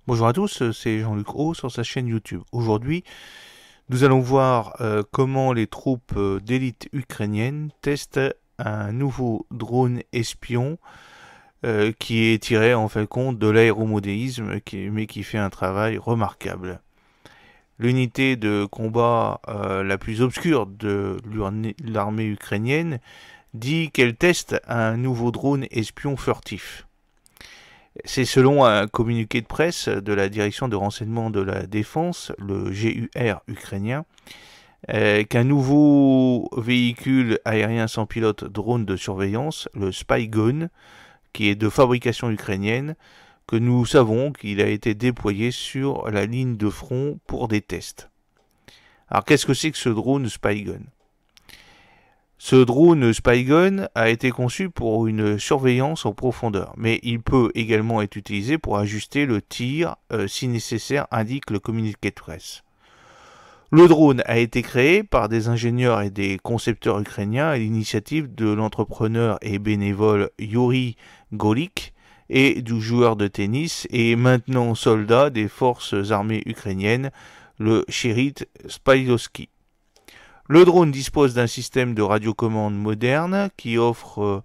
Bonjour à tous, c'est Jean-Luc O sur sa chaîne YouTube. Aujourd'hui, nous allons voir comment les troupes d'élite ukrainiennes testent un nouveau drone espion qui est tiré en fin de compte de l'aéromodélisme, mais qui fait un travail remarquable. L'unité de combat la plus obscure de l'armée ukrainienne dit qu'elle teste un nouveau drone espion furtif. C'est selon un communiqué de presse de la direction de renseignement de la défense, le GUR ukrainien, qu'un nouveau véhicule aérien sans pilote drone de surveillance, le Spygun, qui est de fabrication ukrainienne, que nous savons qu'il a été déployé sur la ligne de front pour des tests. Alors qu'est-ce que c'est que ce drone Spygun? Ce drone Spygun a été conçu pour une surveillance en profondeur, mais il peut également être utilisé pour ajuster le tir si nécessaire, indique le communiqué de presse. Le drone a été créé par des ingénieurs et des concepteurs ukrainiens à l'initiative de l'entrepreneur et bénévole Yuri Golik et du joueur de tennis et maintenant soldat des forces armées ukrainiennes, le Cherit Spyrovsky. Le drone dispose d'un système de radiocommande moderne qui offre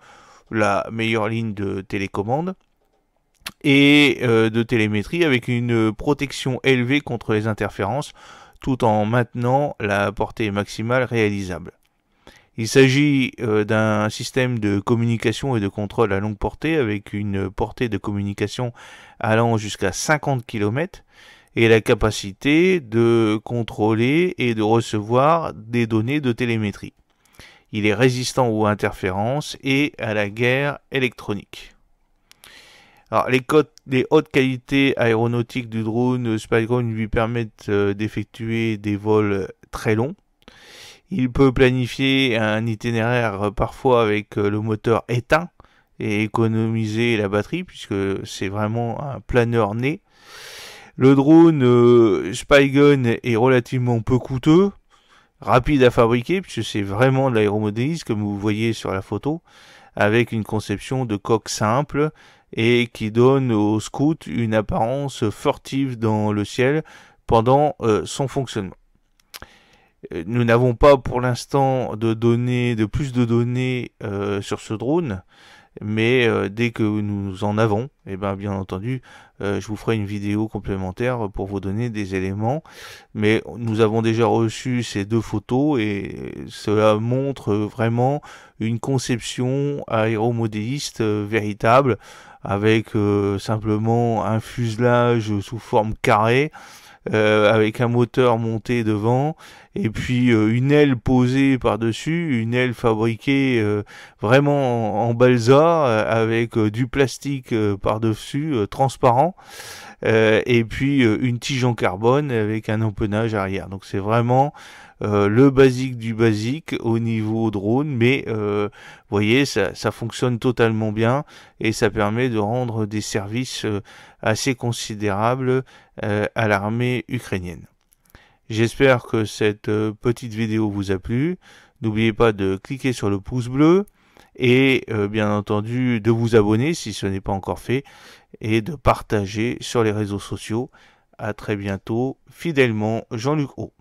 la meilleure ligne de télécommande et de télémétrie avec une protection élevée contre les interférences tout en maintenant la portée maximale réalisable. Il s'agit d'un système de communication et de contrôle à longue portée avec une portée de communication allant jusqu'à 50 km et la capacité de contrôler et de recevoir des données de télémétrie. Il est résistant aux interférences et à la guerre électronique. Alors, les hautes qualités aéronautiques du drone Spygun lui permettent d'effectuer des vols très longs. Il peut planifier un itinéraire parfois avec le moteur éteint et économiser la batterie puisque c'est vraiment un planeur né. Le drone Spygun est relativement peu coûteux, rapide à fabriquer, puisque c'est vraiment de l'aéromodélisme, comme vous voyez sur la photo, avec une conception de coque simple et qui donne au scout une apparence furtive dans le ciel pendant son fonctionnement. Nous n'avons pas pour l'instant de plus de données sur ce drone, mais dès que nous en avons, et bien entendu, je vous ferai une vidéo complémentaire pour vous donner des éléments. Mais nous avons déjà reçu ces deux photos et cela montre vraiment une conception aéromodéliste véritable, avec simplement un fuselage sous forme carrée, avec un moteur monté devant et puis une aile posée par-dessus, une aile fabriquée vraiment en balsa avec du plastique par-dessus transparent et puis une tige en carbone avec un empennage arrière. Donc c'est vraiment le basique du basique au niveau drone, mais vous voyez, ça fonctionne totalement bien et ça permet de rendre des services assez considérables à l'armée ukrainienne. J'espère que cette petite vidéo vous a plu. N'oubliez pas de cliquer sur le pouce bleu et bien entendu de vous abonner si ce n'est pas encore fait et de partager sur les réseaux sociaux. À très bientôt, fidèlement Jean-Luc O.